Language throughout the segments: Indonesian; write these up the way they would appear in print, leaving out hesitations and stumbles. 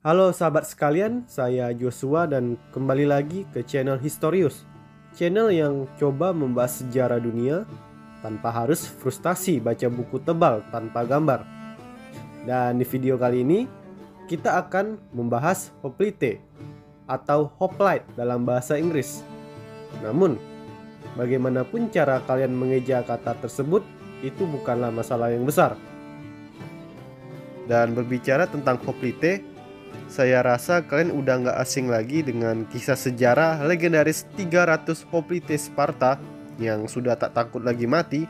Halo sahabat sekalian, saya Joshua dan kembali lagi ke channel Historius. Channel yang coba membahas sejarah dunia tanpa harus frustasi baca buku tebal tanpa gambar. Dan di video kali ini kita akan membahas hoplite atau hoplite dalam bahasa Inggris. Namun, bagaimanapun cara kalian mengeja kata tersebut, itu bukanlah masalah yang besar. Dan berbicara tentang hoplite, saya rasa kalian udah nggak asing lagi dengan kisah sejarah legendaris 300 hoplite Sparta yang sudah tak takut lagi mati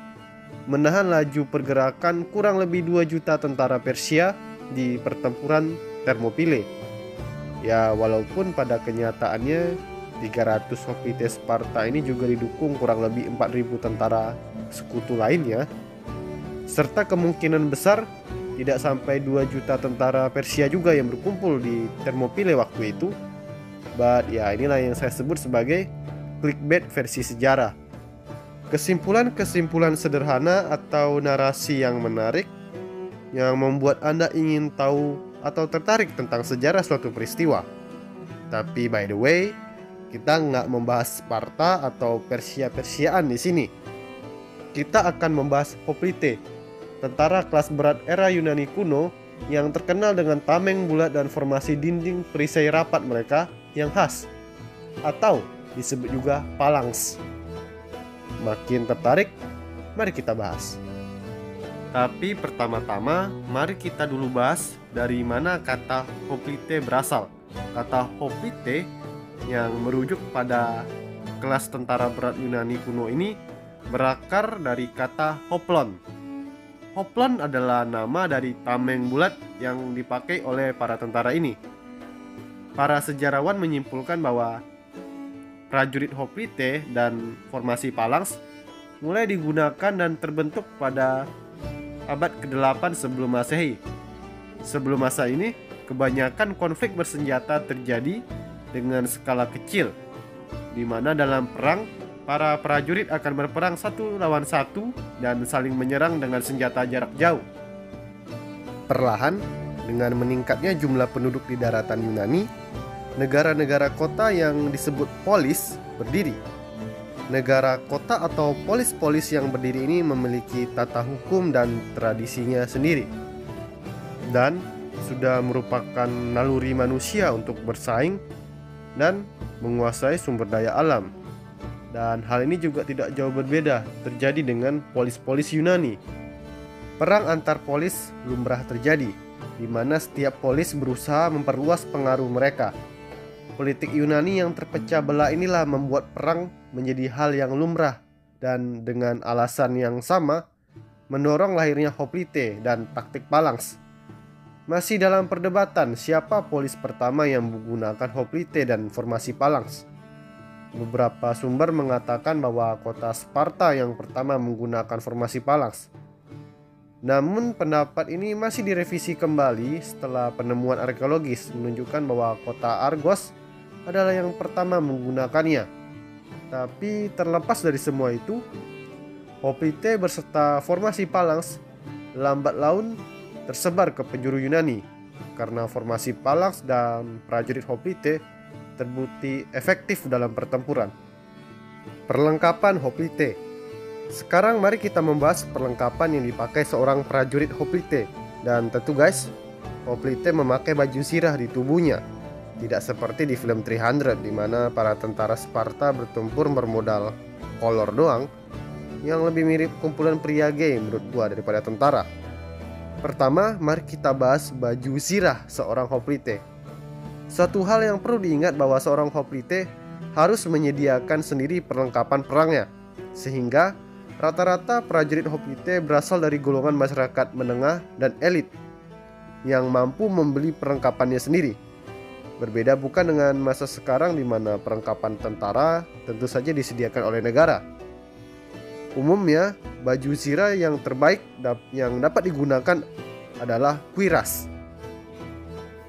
menahan laju pergerakan kurang lebih 2 juta tentara Persia di pertempuran Thermopylae. Ya, walaupun pada kenyataannya 300 hoplite Sparta ini juga didukung kurang lebih 4.000 tentara sekutu lainnya, serta kemungkinan besar tidak sampai 2 juta tentara Persia juga yang berkumpul di Thermopylae waktu itu. But ya, inilah yang saya sebut sebagai clickbait versi sejarah. Kesimpulan-kesimpulan sederhana atau narasi yang menarik yang membuat Anda ingin tahu atau tertarik tentang sejarah suatu peristiwa. Tapi by the way, kita nggak membahas Sparta atau Persia-Persiaan di sini. Kita akan membahas hoplite, tentara kelas berat era Yunani kuno yang terkenal dengan tameng bulat dan formasi dinding perisai rapat mereka yang khas, atau disebut juga phalanx. Makin tertarik? Mari kita bahas. Tapi pertama-tama, mari kita dulu bahas dari mana kata hoplite berasal. Kata hoplite yang merujuk pada kelas tentara berat Yunani kuno ini berakar dari kata hoplon. Hoplon adalah nama dari tameng bulat yang dipakai oleh para tentara ini. Para sejarawan menyimpulkan bahwa prajurit hoplite dan formasi phalanx mulai digunakan dan terbentuk pada abad ke-8 sebelum Masehi. Sebelum masa ini, kebanyakan konflik bersenjata terjadi dengan skala kecil, di mana dalam perang para prajurit akan berperang satu lawan satu dan saling menyerang dengan senjata jarak jauh. Perlahan, dengan meningkatnya jumlah penduduk di daratan Yunani, negara-negara kota yang disebut polis berdiri. Negara kota atau polis-polis yang berdiri ini memiliki tata hukum dan tradisinya sendiri, dan sudah merupakan naluri manusia untuk bersaing dan menguasai sumber daya alam. Dan hal ini juga tidak jauh berbeda terjadi dengan polis-polis Yunani. Perang antar polis lumrah terjadi, di mana setiap polis berusaha memperluas pengaruh mereka. Politik Yunani yang terpecah belah inilah membuat perang menjadi hal yang lumrah, dan dengan alasan yang sama mendorong lahirnya hoplite dan taktik phalanx. Masih dalam perdebatan siapa polis pertama yang menggunakan hoplite dan formasi phalanx. Beberapa sumber mengatakan bahwa kota Sparta yang pertama menggunakan formasi phalanx. Namun pendapat ini masih direvisi kembali setelah penemuan arkeologis menunjukkan bahwa kota Argos adalah yang pertama menggunakannya. Tapi terlepas dari semua itu, hoplite beserta formasi phalanx lambat laun tersebar ke penjuru Yunani karena formasi phalanx dan prajurit hoplite terbukti efektif dalam pertempuran. Perlengkapan hoplite. Sekarang mari kita membahas perlengkapan yang dipakai seorang prajurit hoplite. Dan tentu guys, hoplite memakai baju sirah di tubuhnya. Tidak seperti di film 300 di mana para tentara Sparta bertempur bermodal kolor doang, yang lebih mirip kumpulan pria gay menurut gua daripada tentara. Pertama, mari kita bahas baju sirah seorang hoplite. Suatu hal yang perlu diingat bahwa seorang hoplite harus menyediakan sendiri perlengkapan perangnya, sehingga rata-rata prajurit hoplite berasal dari golongan masyarakat menengah dan elit yang mampu membeli perlengkapannya sendiri. Berbeda bukan dengan masa sekarang di mana perlengkapan tentara tentu saja disediakan oleh negara. Umumnya, baju sirah yang terbaik yang dapat digunakan adalah cuirass.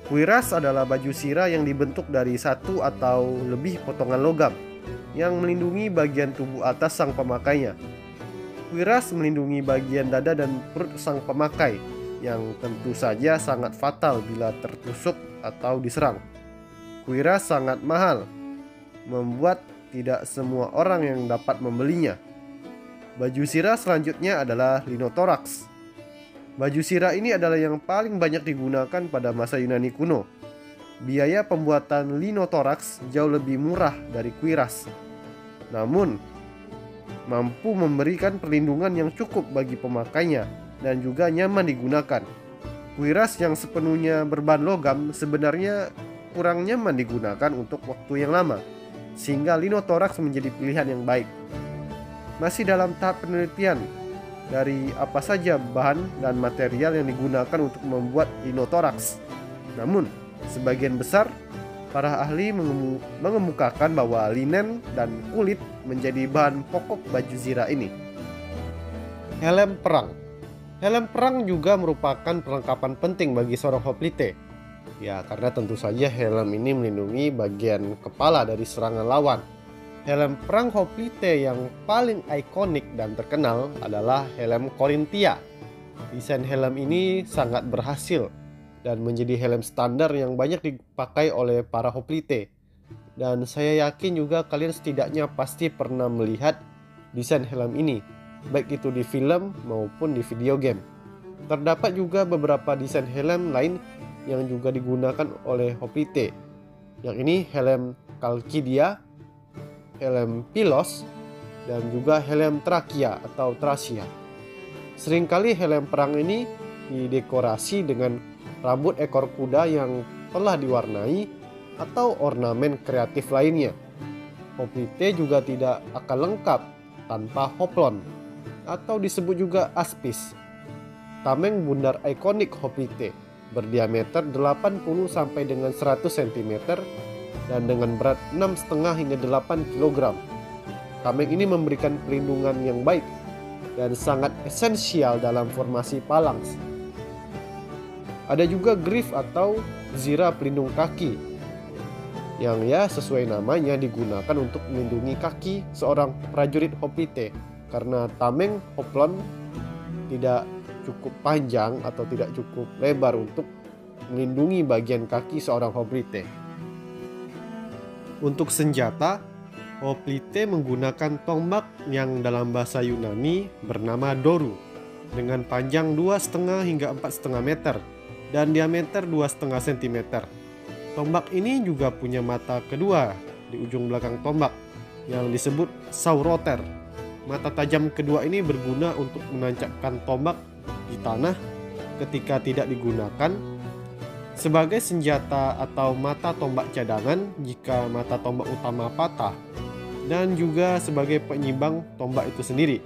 Cuirass adalah baju sirah yang dibentuk dari satu atau lebih potongan logam yang melindungi bagian tubuh atas sang pemakainya. Cuirass melindungi bagian dada dan perut sang pemakai, yang tentu saja sangat fatal bila tertusuk atau diserang. Kuirass sangat mahal, membuat tidak semua orang yang dapat membelinya. Baju sirah selanjutnya adalah Linotorax. Baju sirah ini adalah yang paling banyak digunakan pada masa Yunani kuno. Biaya pembuatan Linotorax jauh lebih murah dari kuirass, namun mampu memberikan perlindungan yang cukup bagi pemakainya dan juga nyaman digunakan. Kuirass yang sepenuhnya berbahan logam sebenarnya kurang nyaman digunakan untuk waktu yang lama, sehingga Linotorax menjadi pilihan yang baik. Masih dalam tahap penelitian dari apa saja bahan dan material yang digunakan untuk membuat Linotorax. Namun, sebagian besar para ahli mengemukakan bahwa linen dan kulit menjadi bahan pokok baju zirah ini. Helm perang. Helm perang juga merupakan perlengkapan penting bagi seorang hoplite. Ya, karena tentu saja helm ini melindungi bagian kepala dari serangan lawan. Helm perang hoplite yang paling ikonik dan terkenal adalah helm Corinthia. Desain helm ini sangat berhasil dan menjadi helm standar yang banyak dipakai oleh para hoplite. Dan saya yakin juga kalian setidaknya pasti pernah melihat desain helm ini, baik itu di film maupun di video game. Terdapat juga beberapa desain helm lain yang juga digunakan oleh hoplite. Yang ini helm Chalcidia, helm Pylos, dan juga helm Trakia atau Thracia. Seringkali helm perang ini didekorasi dengan rambut ekor kuda yang telah diwarnai atau ornamen kreatif lainnya. Hoplite juga tidak akan lengkap tanpa hoplon atau disebut juga aspis. Tameng bundar ikonik hoplite berdiameter 80 sampai dengan 100 cm dan dengan berat 6,5 hingga 8 kg. Tameng ini memberikan perlindungan yang baik dan sangat esensial dalam formasi phalanx. Ada juga griff atau zirah pelindung kaki yang sesuai namanya digunakan untuk melindungi kaki seorang prajurit hoplite, karena tameng hoplon tidak cukup panjang atau tidak cukup lebar untuk melindungi bagian kaki seorang hoplite. Untuk senjata, hoplite menggunakan tombak yang dalam bahasa Yunani bernama doru dengan panjang 2,5 hingga 4,5 meter dan diameter 2,5 cm. Tombak ini juga punya mata kedua di ujung belakang tombak yang disebut sauroter. Mata tajam kedua ini berguna untuk menancapkan tombak di tanah ketika tidak digunakan, sebagai senjata atau mata tombak cadangan jika mata tombak utama patah, dan juga sebagai penyimbang tombak itu sendiri.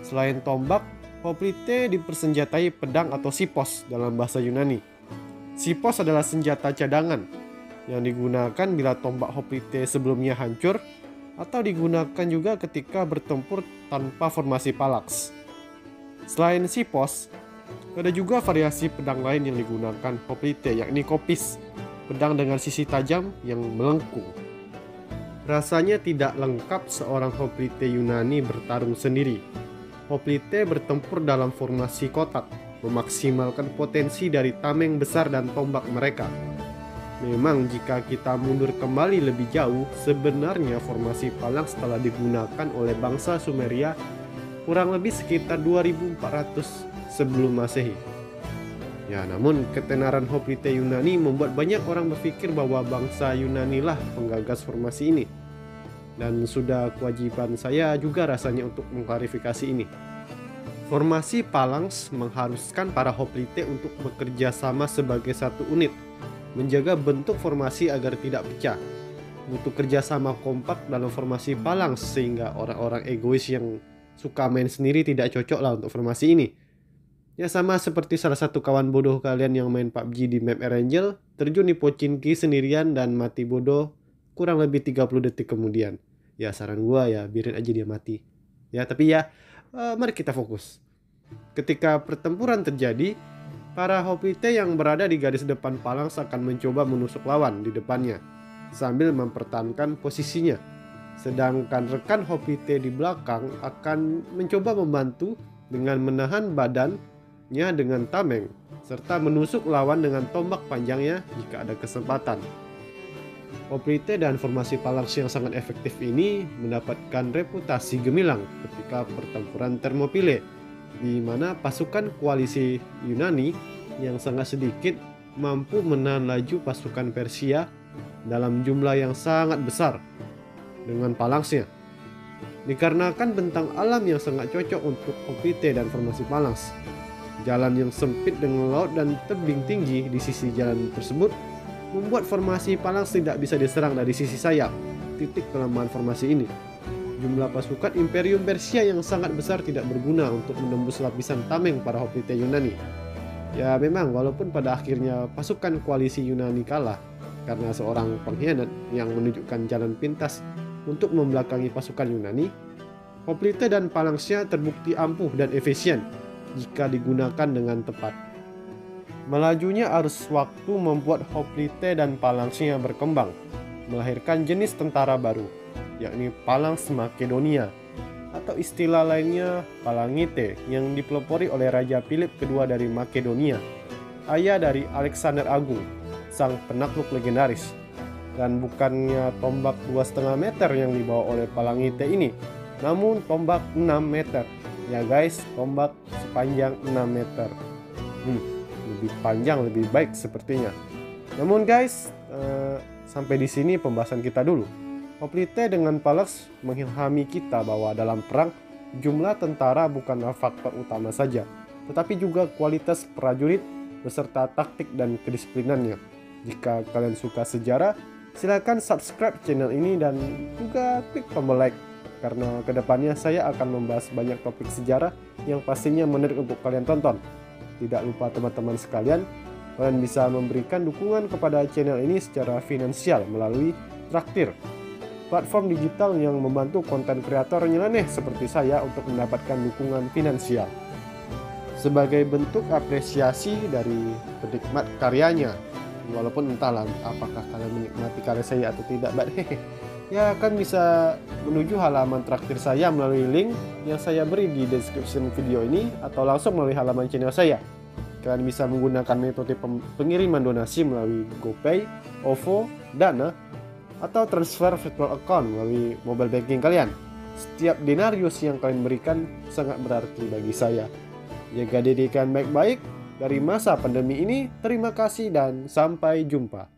Selain tombak, hoplite dipersenjatai pedang atau sipos dalam bahasa Yunani. Sipos adalah senjata cadangan yang digunakan bila tombak hoplite sebelumnya hancur atau digunakan juga ketika bertempur tanpa formasi phalanx. Selain sipos, ada juga variasi pedang lain yang digunakan hoplite, yakni kopis, pedang dengan sisi tajam yang melengkung. Rasanya tidak lengkap seorang hoplite Yunani bertarung sendiri. Hoplite bertempur dalam formasi kotak, memaksimalkan potensi dari tameng besar dan tombak mereka. Memang jika kita mundur kembali lebih jauh, sebenarnya formasi phalanx telah digunakan oleh bangsa Sumeria kurang lebih sekitar 2400 sebelum Masehi. Ya, namun ketenaran hoplite Yunani membuat banyak orang berpikir bahwa bangsa Yunani lah penggagas formasi ini. Dan sudah kewajiban saya juga rasanya untuk mengklarifikasi ini. Formasi phalanx mengharuskan para hoplite untuk bekerja sama sebagai satu unit, menjaga bentuk formasi agar tidak pecah. Butuh kerjasama kompak dalam formasi phalanx sehingga orang-orang egois yang suka main sendiri tidak cocok lah untuk formasi ini. Ya, sama seperti salah satu kawan bodoh kalian yang main PUBG di map Erangel, terjun di Pochinki sendirian dan mati bodoh kurang lebih 30 detik kemudian. Ya, saran gua ya biarin aja dia mati. Ya, tapi mari kita fokus. Ketika pertempuran terjadi, para hoplite yang berada di garis depan phalanx akan mencoba menusuk lawan di depannya sambil mempertahankan posisinya. Sedangkan rekan hoplite di belakang akan mencoba membantu dengan menahan badan tombaknya dengan tameng, serta menusuk lawan dengan tombak panjangnya jika ada kesempatan. Hoplite dan formasi Phalanx yang sangat efektif ini mendapatkan reputasi gemilang ketika pertempuran Thermopylae, di mana pasukan koalisi Yunani yang sangat sedikit mampu menahan laju pasukan Persia dalam jumlah yang sangat besar dengan Phalanxnya. Dikarenakan bentang alam yang sangat cocok untuk Hoplite dan formasi Phalanx, jalan yang sempit dengan laut dan tebing tinggi di sisi jalan tersebut membuat formasi Phalanx tidak bisa diserang dari sisi sayap. Titik kelemahan formasi ini, jumlah pasukan Imperium Persia yang sangat besar tidak berguna untuk menembus lapisan tameng para Hoplite Yunani. Ya memang, walaupun pada akhirnya pasukan koalisi Yunani kalah karena seorang pengkhianat yang menunjukkan jalan pintas untuk membelakangi pasukan Yunani, Hoplite dan Phalanxnya terbukti ampuh dan efisien jika digunakan dengan tepat. Melajunya arus waktu membuat Hoplite dan Phalanxnya berkembang, melahirkan jenis tentara baru, yakni Phalanx Makedonia, atau istilah lainnya Phalangite, yang dipelopori oleh Raja Philip II dari Makedonia, ayah dari Alexander Agung, sang penakluk legendaris. Dan bukannya tombak 2,5 meter yang dibawa oleh Phalangite ini, namun tombak 6 meter. Ya guys, tombak sepanjang 6 meter. Lebih panjang lebih baik sepertinya. Namun guys, sampai di sini pembahasan kita dulu. Hoplite dengan Phalanx mengilhami kita bahwa dalam perang, jumlah tentara bukanlah faktor utama saja, tetapi juga kualitas prajurit beserta taktik dan kedisiplinannya. Jika kalian suka sejarah, silakan subscribe channel ini dan juga klik tombol like, karena kedepannya saya akan membahas banyak topik sejarah yang pastinya menarik untuk kalian tonton. Tidak lupa teman-teman sekalian, kalian bisa memberikan dukungan kepada channel ini secara finansial melalui Traktir, platform digital yang membantu konten kreator nyeleneh seperti saya untuk mendapatkan dukungan finansial sebagai bentuk apresiasi dari penikmat karyanya. Walaupun entahlah apakah kalian menikmati karya saya atau tidak, ya kan bisa menuju halaman traktir saya melalui link yang saya beri di description video ini, atau langsung melalui halaman channel saya. Kalian bisa menggunakan metode pengiriman donasi melalui GoPay, OVO, Dana, atau transfer virtual account melalui mobile banking kalian. Setiap denarius yang kalian berikan sangat berarti bagi saya. Jaga diri kalian baik-baik dari masa pandemi ini. Terima kasih dan sampai jumpa.